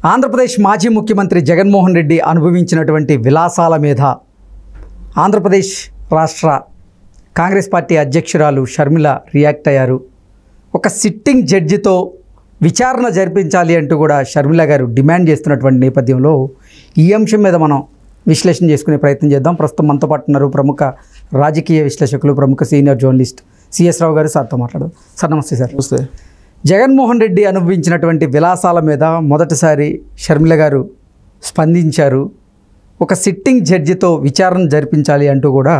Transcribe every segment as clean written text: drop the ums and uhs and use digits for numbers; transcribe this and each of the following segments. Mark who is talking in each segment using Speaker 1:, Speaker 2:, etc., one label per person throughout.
Speaker 1: ఆంధ్రప్రదేశ్ మాజీ ముఖ్యమంత్రి జగన్మోహన్ రెడ్డి అనుభవించినటువంటి విలాసాల మీద ఆంధ్రప్రదేశ్ రాష్ట్ర కాంగ్రెస్ పార్టీ అధ్యక్షురాలు షర్మిల రియాక్ట్ అయ్యారు. ఒక సిట్టింగ్ జడ్జితో విచారణ జరిపించాలి అంటూ కూడా షర్మిల గారు డిమాండ్ చేస్తున్నటువంటి నేపథ్యంలో ఈ అంశం మీద మనం విశ్లేషణ చేసుకునే ప్రయత్నం చేద్దాం. ప్రస్తుతం మనతో పాటు ఉన్నారు ప్రముఖ రాజకీయ విశ్లేషకులు, ప్రముఖ సీనియర్ జర్నలిస్ట్ సిఎస్ రావు గారు. సార్తో మాట్లాడదాం. సార్ నమస్తే. సార్
Speaker 2: నమస్తే.
Speaker 1: జగన్మోహన్ రెడ్డి అనుభవించినటువంటి విలాసాల మీద మొదటిసారి షర్మిల గారు స్పందించారు. ఒక సిట్టింగ్ జడ్జితో విచారణ జరిపించాలి అంటూ కూడా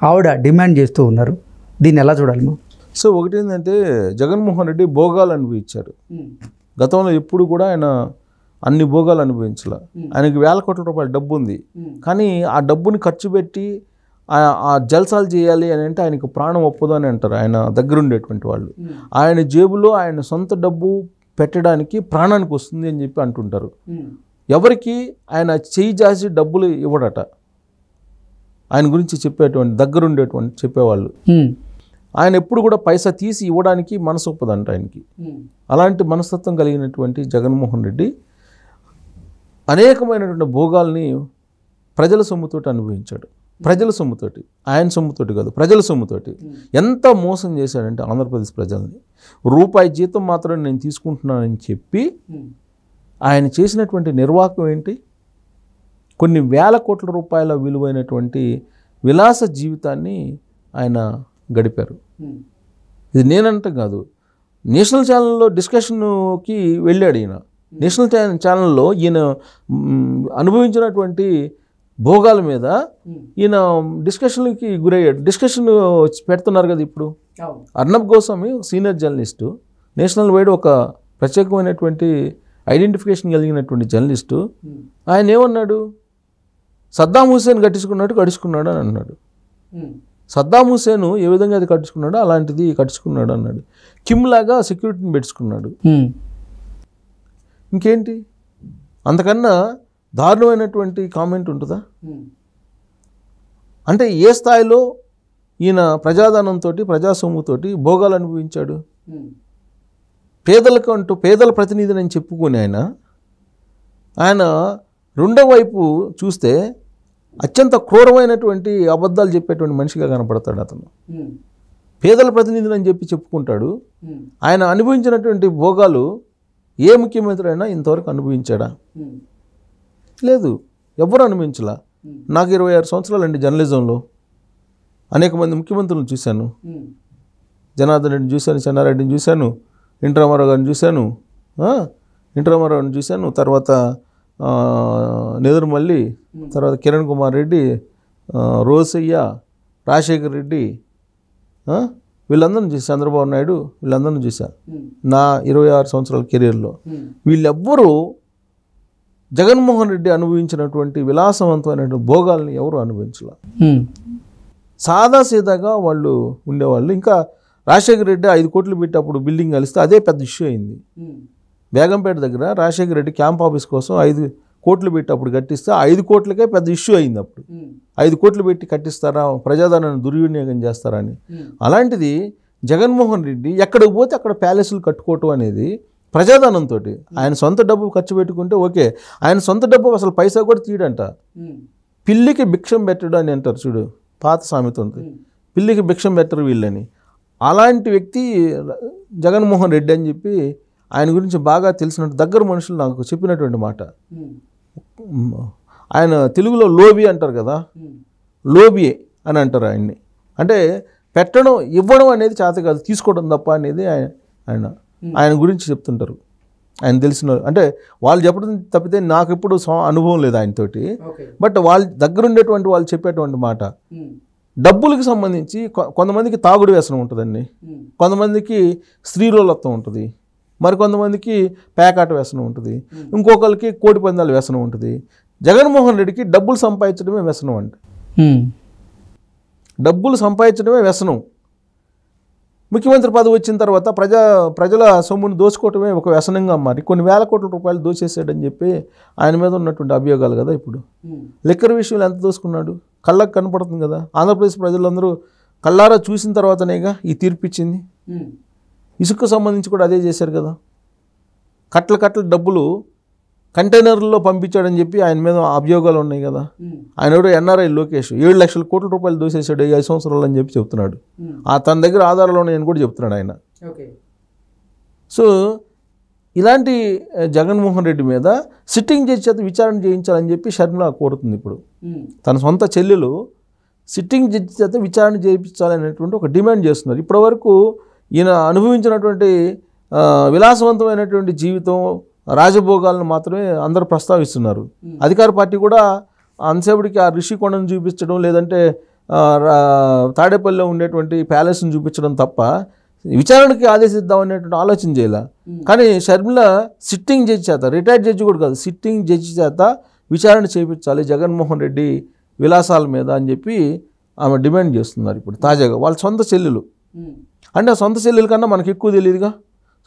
Speaker 1: ఆవిడ డిమాండ్ చేస్తూ ఉన్నారు. దీన్ని ఎలా చూడాలి?
Speaker 2: సో ఒకటి ఏంటంటే, జగన్మోహన్ రెడ్డి భోగాలు అనుభవించారు. గతంలో ఎప్పుడు కూడా ఆయన అన్ని భోగాలు అనుభవించాల. ఆయనకి వేల కోట్ల రూపాయల డబ్బు ఉంది, కానీ ఆ డబ్బుని ఖర్చు పెట్టి ఆ జల్సాలు చేయాలి అని అంటే ఆయనకు ప్రాణం ఒప్పదు అని అంటారు ఆయన దగ్గర ఉండేటువంటి వాళ్ళు. ఆయన జేబులో ఆయన సొంత డబ్బు పెట్టడానికి ప్రాణానికి వస్తుంది అని చెప్పి అంటుంటారు. ఎవరికి ఆయన చేయి జాసి డబ్బులు ఇవ్వడట. ఆయన గురించి చెప్పేటువంటి దగ్గరుండేటువంటి చెప్పేవాళ్ళు ఆయన ఎప్పుడు కూడా పైసా తీసి ఇవ్వడానికి మనసు ఒప్పదంట ఆయనకి. అలాంటి మనస్తత్వం కలిగినటువంటి జగన్మోహన్ రెడ్డి అనేకమైనటువంటి భోగాల్ని ప్రజల సొమ్ముతోటి అనుభవించాడు. ప్రజల సొమ్ముతోటి, ఆయన సొమ్ముతోటి కాదు, ప్రజల సొమ్ముతోటి. ఎంత మోసం చేశాడంటే ఆంధ్రప్రదేశ్ ప్రజల్ని. రూపాయి జీతం మాత్రం నేను తీసుకుంటున్నానని చెప్పి ఆయన చేసినటువంటి నిర్వాహకం ఏంటి? కొన్ని వేల కోట్ల రూపాయల విలువైనటువంటి విలాస జీవితాన్ని ఆయన గడిపారు. ఇది నేనంటే కాదు, నేషనల్ ఛానల్లో డిస్కషన్కి వెళ్ళాడు ఈయన. నేషనల్ ఛానల్లో ఈయన అనుభవించినటువంటి భోగాల మీద ఈయన డిస్కషన్కి గురయ్యాడు. డిస్కషన్ పెడుతున్నారు కదా ఇప్పుడు. Arnab Goswami senior journalist, national wide ఒక ప్రత్యేకమైనటువంటి ఐడెంటిఫికేషన్ కలిగినటువంటి జర్నలిస్టు. ఆయన ఏమన్నాడు? సద్దాం హుస్సేన్ కట్టించుకున్నాడు అని అన్నాడు. సద్దాం హుస్సేన్ ఏ విధంగా అది కట్టించుకున్నాడో అలాంటిది కట్టించుకున్నాడు అన్నాడు. కిమ్ లాగా సెక్యూరిటీని పెట్టుకున్నాడు. ఇంకేంటి అంతకన్నా దారుణమైనటువంటి కామెంట్ ఉంటుందా? అంటే ఏ స్థాయిలో ఈయన ప్రజాధనంతో, ప్రజాసొమ్ముతోటి భోగాలు అనుభవించాడు. పేదలకు అంటూ పేదల ప్రతినిధిని అని చెప్పుకొని ఆయన రెండో వైపు చూస్తే అత్యంత క్రూరమైనటువంటి అబద్ధాలు చెప్పేటువంటి మనిషిగా కనపడతాడు అతను. పేదల ప్రతినిధిని అని చెప్పి చెప్పుకుంటాడు. ఆయన అనుభవించినటువంటి భోగాలు ఏ ముఖ్యమంత్రి అయినా ఇంతవరకు అనుభవించాడా? లేదు, ఎవరు అనుభవించలా. నాకు 26 సంవత్సరాలండి జర్నలిజంలో. అనేక మంది ముఖ్యమంత్రులను చూశాను. జనార్దన్ రెడ్డిని చూశాను, చెన్నారెడ్డిని చూశాను, ఎన్టీ రామారావు గారిని చూశాను, తర్వాత నెదురుమల్లి, తర్వాత కిరణ్ కుమార్ రెడ్డి, రోసయ్య, రాజశేఖర్ రెడ్డి, వీళ్ళందరిని చూసా, చంద్రబాబు నాయుడు, వీళ్ళందరిని చూసా నా 26 సంవత్సరాల కెరీర్లో. వీళ్ళెవ్వరూ జగన్మోహన్ రెడ్డి అనుభవించినటువంటి విలాసవంతమైనటువంటి భోగాల్ని ఎవరు అనుభవించాల. సాదాసీదాగా వాళ్ళు ఉండేవాళ్ళు. ఇంకా రాజశేఖర రెడ్డి 5 కోట్లు పెట్టి అప్పుడు బిల్డింగ్ కలిస్తే అదే పెద్ద ఇష్యూ అయింది. బేగంపేట దగ్గర రాజశేఖర రెడ్డి క్యాంప్ ఆఫీస్ కోసం 5 కోట్లు పెట్టి అప్పుడు కట్టిస్తే 5 కోట్లకే పెద్ద ఇష్యూ అయింది. అప్పుడు 5 కోట్లు పెట్టి కట్టిస్తారా, ప్రజాధనాన్ని దుర్వినియోగం చేస్తారా అని. అలాంటిది జగన్మోహన్ రెడ్డి ఎక్కడికి పోతే అక్కడ ప్యాలెస్లు కట్టుకోవటం అనేది ప్రజాధనంతో. ఆయన సొంత డబ్బు ఖర్చు పెట్టుకుంటే ఓకే, ఆయన సొంత డబ్బు అసలు పైసా కూడా తీయడంట. పిల్లికి భిక్షం పెట్టడు అని అంటారు చూడు, పాత సామెత ఉంది. పిల్లికి భిక్షం పెట్టరు వీళ్ళని. అలాంటి వ్యక్తి జగన్మోహన్ రెడ్డి అని చెప్పి ఆయన గురించి బాగా తెలిసినట్టు దగ్గర మనుషులు నాకు చెప్పినటువంటి మాట. ఆయన తెలుగులో లోబి అంటారు కదా, లోబి అని అంటారు ఆయన్ని. అంటే పెట్టడం, ఇవ్వడం అనేది చేత కాదు, తీసుకోవడం తప్ప అనేది ఆయన గురించి చెప్తుంటారు. ఆయన తెలిసిన అంటే వాళ్ళు చెప్పడం తప్పితే నాకు ఎప్పుడు అనుభవం లేదు ఆయనతోటి. బట్ వాళ్ళ దగ్గర ఉండేటువంటి వాళ్ళు చెప్పేటువంటి మాట, డబ్బులకు సంబంధించి కొంతమందికి తాగుడు వ్యసనం ఉంటుందండి, కొంతమందికి స్త్రీలోలత్వం ఉంటుంది, మరి కొంతమందికి పేకాట వ్యసనం ఉంటుంది, ఇంకొకరికి కోడి పందాల వ్యసనం ఉంటుంది. జగన్మోహన్ రెడ్డికి డబ్బులు సంపాదించడమే వ్యసనం అండి. డబ్బులు సంపాదించడమే వ్యసనం. ముఖ్యమంత్రి పదవి వచ్చిన తర్వాత ప్రజల సొమ్మును దోచుకోవటమే ఒక వ్యసనంగా మారి కొన్ని వేల కోట్ల రూపాయలు దోచేసాడని చెప్పి ఆయన మీద ఉన్నటువంటి అభియోగాలు కదా. ఇప్పుడు లిక్కర్ విషయంలో ఎంత దోచుకున్నాడు కళ్ళకు కనపడుతుంది కదా. ఆంధ్రప్రదేశ్ ప్రజలందరూ కళ్ళారా చూసిన తర్వాతనేగా ఈ తీర్పు ఇచ్చింది. ఇసుకు సంబంధించి కూడా అదే చేశారు కదా. కట్టల డబ్బులు కంటైనర్లో పంపించాడని చెప్పి ఆయన మీద అభియోగాలు ఉన్నాయి కదా. ఆయన ఎవరు ఎన్ఆర్ఐ లోకేష్ 7 లక్షల కోట్ల రూపాయలు దోసేసాడు 5 సంవత్సరాలు అని చెప్పి చెప్తున్నాడు. తన దగ్గర ఆధారాలు ఉన్నాయని కూడా చెప్తున్నాడు ఆయన. సో ఇలాంటి జగన్మోహన్ రెడ్డి మీద సిట్టింగ్ జడ్జి చేత విచారణ చేయించాలని చెప్పి షర్మిల కోరుతుంది. ఇప్పుడు తన సొంత చెల్లెలు సిట్టింగ్ జడ్జి చేత విచారణ చేయించాలనేటువంటి ఒక డిమాండ్ చేస్తున్నారు. ఇప్పటివరకు ఈయన అనుభవించినటువంటి విలాసవంతమైనటువంటి జీవితం, రాజభోగాలను మాత్రమే అందరూ ప్రస్తావిస్తున్నారు. అధికార పార్టీ కూడా అంతసేపటికి ఆ రిషికొండను చూపించడం, లేదంటే తాడేపల్లిలో ఉండేటువంటి ప్యాలెస్ని చూపించడం తప్ప విచారణకి ఆదేశిద్దాం అనేటువంటి ఆలోచన చేయాల. కానీ షర్మిల సిట్టింగ్ జడ్జి చేత, రిటైర్డ్ జడ్జి కూడా కాదు, సిట్టింగ్ జడ్జి చేత విచారణ చేయించాలి జగన్మోహన్ రెడ్డి విలాసాల మీద అని చెప్పి ఆమె డిమాండ్ చేస్తున్నారు. ఇప్పుడు తాజాగా వాళ్ళ సొంత చెల్లెలు అంటే, సొంత చెల్లెల కన్నా మనకి ఎక్కువ తెలియదుగా,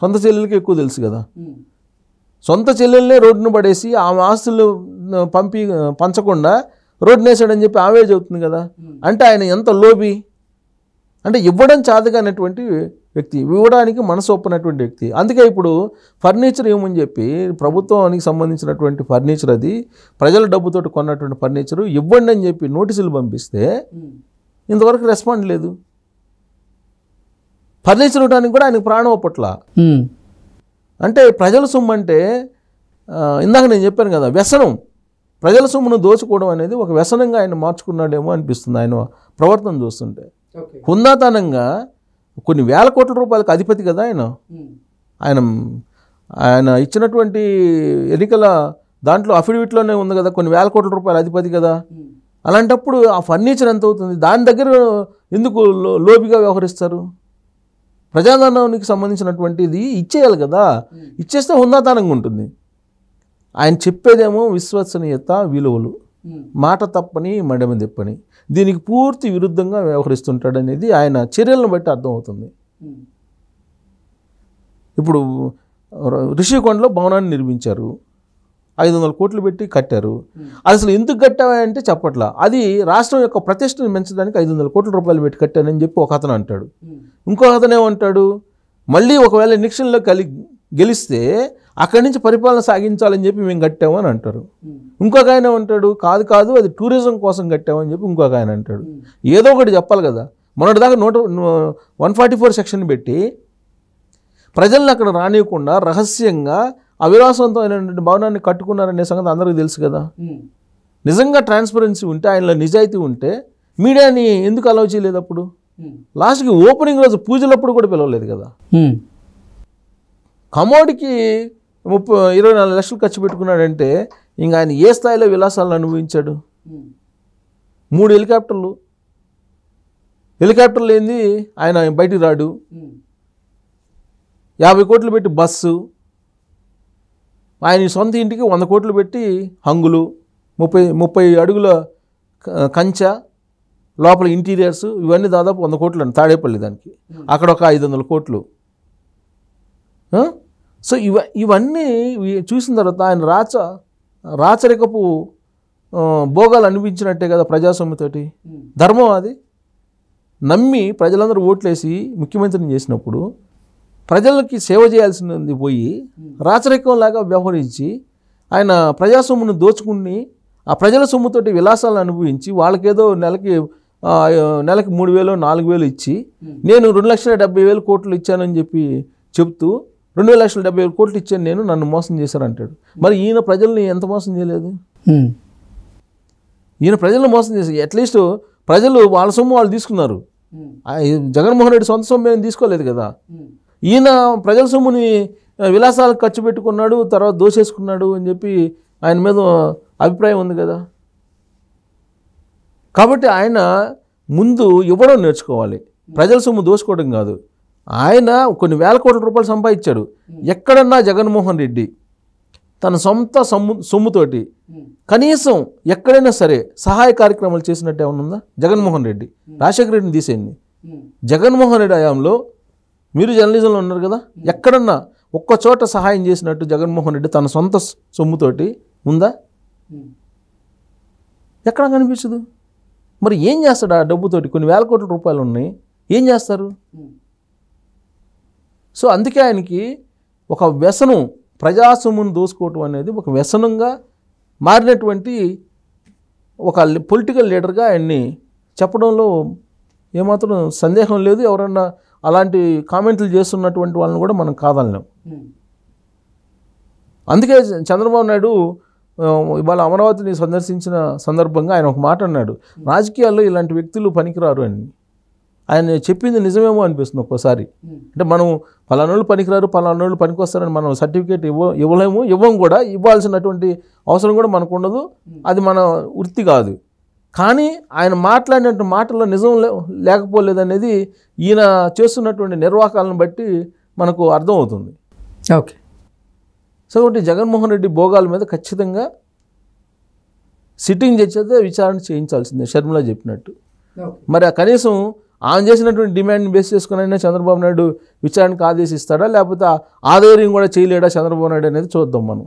Speaker 2: సొంత చెల్లెలకి ఎక్కువ తెలుసు కదా. సొంత చెల్లెల్నే రోడ్డును పడేసి ఆమె ఆస్తులు పంచకుండా రోడ్డును వేసాడని చెప్పి ఆమె చెబుతుంది కదా. అంటే ఆయన ఎంత లోబి, అంటే ఇవ్వడం చాదగానటువంటి వ్యక్తి, ఇవ్వడానికి మనసు ఒప్పనటువంటి వ్యక్తి. అందుకే ఇప్పుడు ఫర్నిచర్ ఏమని చెప్పి ప్రభుత్వానికి సంబంధించినటువంటి ఫర్నిచర్, అది ప్రజల డబ్బుతో కొన్నటువంటి ఫర్నిచరు ఇవ్వండి అని చెప్పి నోటీసులు పంపిస్తే ఇంతవరకు రెస్పాండ్ లేదు. ఫర్నిచర్ ఇవ్వడానికి కూడా ఆయనకు ప్రాణం ఒప్పట్ల. అంటే ప్రజల సొమ్ము అంటే ఇందాక నేను చెప్పాను కదా, వ్యసనం. ప్రజల సొమ్మును దోచుకోవడం అనేది ఒక వ్యసనంగా ఆయన మార్చుకున్నాడేమో అనిపిస్తుంది ఆయన ప్రవర్తన చూస్తుంటే. హుందాతనంగా కొన్ని వేల కోట్ల రూపాయలకు అధిపతి కదా ఆయన. ఆయన ఇచ్చినటువంటి ఎన్నికల దాంట్లో అఫిడవిట్లోనే ఉంది కదా, కొన్ని వేల కోట్ల రూపాయల అధిపతి కదా. అలాంటప్పుడు ఆ ఫర్నిచర్ ఎంత అవుతుంది? దాని దగ్గర ఎందుకు లోబిగా వ్యవహరిస్తారు? ప్రజాధనానికి సంబంధించినటువంటిది ఇచ్చేయాలి కదా, ఇచ్చేస్తే హుందాతనంగా ఉంటుంది. ఆయన చెప్పేదేమో విశ్వసనీయత, విలువలు, మాట తప్పని మడమ తెప్పని, దీనికి పూర్తి విరుద్ధంగా వ్యవహరిస్తుంటాడు అనేది ఆయన చర్యలను బట్టి అర్థమవుతుంది. ఇప్పుడు రిషికొండలో భవనాన్ని నిర్మించారు, 500 కోట్లు పెట్టి కట్టారు. అసలు ఎందుకు కట్టావంటే చెప్పట్లా. అది రాష్ట్రం యొక్క ప్రతిష్టను పెంచడానికి 500 కోట్ల రూపాయలు పెట్టి కట్టానని చెప్పి ఒక అతను అంటాడు. ఇంకో అతను ఏమంటాడు, మళ్ళీ ఒకవేళ ఎలక్షన్లో గెలిస్తే అక్కడి నుంచి పరిపాలన సాగించాలని చెప్పి మేము కట్టాము అని అంటారు. ఇంకొక ఆయన అంటాడు, కాదు అది టూరిజం కోసం కట్టామని చెప్పి ఇంకొక ఆయన అంటాడు. ఏదో ఒకటి చెప్పాలి కదా. మొన్నటిదాకా 144 సెక్షన్ పెట్టి ప్రజల్ని అక్కడ రానివ్వకుండా రహస్యంగా అవిలాసవంతమైనటువంటి భవనాన్ని కట్టుకున్నారనే సంగతి అందరికీ తెలుసు కదా. నిజంగా ట్రాన్స్పరెన్సీ ఉంటే, ఆయనలో నిజాయితీ ఉంటే మీడియాని ఎందుకు అలౌ చేయలేదు? అప్పుడు లాస్ట్కి ఓపెనింగ్ రోజు పూజలప్పుడు కూడా పిలవలేదు కదా. కమోడికి 24 లక్షలు ఖర్చు పెట్టుకున్నాడంటే ఇంకా ఆయన ఏ స్థాయిలో విలాసాలను అనుభవించాడు? 3 హెలికాప్టర్లు ఏంది ఆయన బయటికి రాడు. 50 కోట్లు పెట్టి బస్సు, ఆయన సొంత ఇంటికి 100 కోట్లు పెట్టి హంగులు, 30 అడుగుల కంచె, లోపల ఇంటీరియర్స్, ఇవన్నీ దాదాపు 100 కోట్లు అండి తాడేపల్లి దానికి. అక్కడ ఒక 500 కోట్లు. సో ఇవన్నీ చూసిన తర్వాత ఆయన రాచరికపు భోగాలు అనిపించినట్టే కదా ప్రజాస్వామ్యతోటి. ధర్మం అది నమ్మి ప్రజలందరూ ఓట్లేసి ముఖ్యమంత్రిని చేసినప్పుడు ప్రజలకి సేవ చేయాల్సింది పోయి రాచరికంలాగా వ్యవహరించి ఆయన ప్రజాసొమ్మును దోచుకుని ఆ ప్రజల సొమ్ముతోటి విలాసాలను అనుభవించి వాళ్ళకేదో నెలకి 3,000 4,000 ఇచ్చి నేను 2,70,000 కోట్లు ఇచ్చానని చెప్పి చెప్తూ 2,70,000 కోట్లు ఇచ్చాను నేను, నన్ను మోసం చేశారంటాడు. మరి ఈయన ప్రజల్ని ఎంత మోసం చేయలేదు? ఈయన ప్రజలను మోసం చేసి అట్లీస్ట్ ప్రజలు వాళ్ళ సొమ్ము వాళ్ళు తీసుకున్నారు. జగన్మోహన్ రెడ్డి సొంత సొమ్ము ఏం తీసుకోలేదు కదా. ఈయన ప్రజల సొమ్ముని విలాసాలకు ఖర్చు పెట్టుకున్నాడు, తర్వాత దోచేసుకున్నాడు అని చెప్పి ఆయన మీద అభిప్రాయం ఉంది కదా. కాబట్టి ఆయన ముందు ఇవ్వడం నేర్చుకోవాలి, ప్రజల సొమ్ము దోచుకోవడం కాదు. ఆయన కొన్ని వేల కోట్ల రూపాయలు సంపాదించాడు. ఎక్కడన్నా జగన్మోహన్ రెడ్డి తన సొంత సొమ్ముతోటి కనీసం ఎక్కడైనా సరే సహాయ కార్యక్రమాలు చేసినట్టు ఏమన్నా ఉందా? జగన్మోహన్ రెడ్డి, రాజశేఖర రెడ్డిని తీసేయండి, జగన్మోహన్ రెడ్డి హయాంలో మీరు జర్నలిజంలో ఉన్నారు కదా, ఎక్కడన్నా ఒక్క చోట సహాయం చేసినట్టు జగన్మోహన్ రెడ్డి తన సొంత సొమ్ముతోటి ఉందా? ఎక్కడ కనిపించదు. మరి ఏం చేస్తాడు ఆ డబ్బుతోటి? కొన్ని వేల కోట్ల రూపాయలు ఉన్నాయి, ఏం చేస్తారు? సో అందుకే ఆయనకి ఒక వ్యసనం ప్రజాసొమ్మును దోసుకోవటం అనేది ఒక వ్యసనంగా మారినటువంటి ఒక పొలిటికల్ లీడర్గా ఆయన్ని చెప్పడంలో ఏమాత్రం సందేహం లేదు. ఎవరన్నా అలాంటి కామెంట్లు చేస్తున్నటువంటి వాళ్ళని కూడా మనం కాదనలేం. అందుకే చంద్రబాబు నాయుడు ఇవాళ అమరావతిని సందర్శించిన సందర్భంగా ఆయన ఒక మాట అన్నాడు, రాజకీయాల్లో ఇలాంటి వ్యక్తులు పనికిరారు అని. ఆయన చెప్పింది నిజమేమో అనిపిస్తుంది ఒక్కోసారి. అంటే మనం పలానోళ్ళు పనికిరారు, పలానోళ్ళు పనికొస్తారని మనం సర్టిఫికేట్ ఇవ్వం కూడా, ఇవ్వాల్సినటువంటి అవసరం కూడా మనకు ఉండదు. అది మన వృత్తి కాదు. కానీ ఆయన మాట్లాడినటువంటి మాటల్లో నిజం లేకపోలేదనేది ఈయన చేస్తున్నటువంటి నిర్వాకాలను బట్టి మనకు అర్థమవుతుంది.
Speaker 1: ఓకే.
Speaker 2: సో ఒకటి జగన్మోహన్ రెడ్డి భోగాల మీద ఖచ్చితంగా సిట్టింగ్ జడ్జితో విచారణ చేయించాల్సిందే షర్మిల చెప్పినట్టు. మరి కనీసం ఆమె చేసినటువంటి డిమాండ్ని బేస్ చేసుకుని చంద్రబాబు నాయుడు విచారణకు ఆదేశిస్తాడా, లేకపోతే ఆ ధైర్యం కూడా చేయలేడా చంద్రబాబు నాయుడు అనేది చూద్దాం మనం.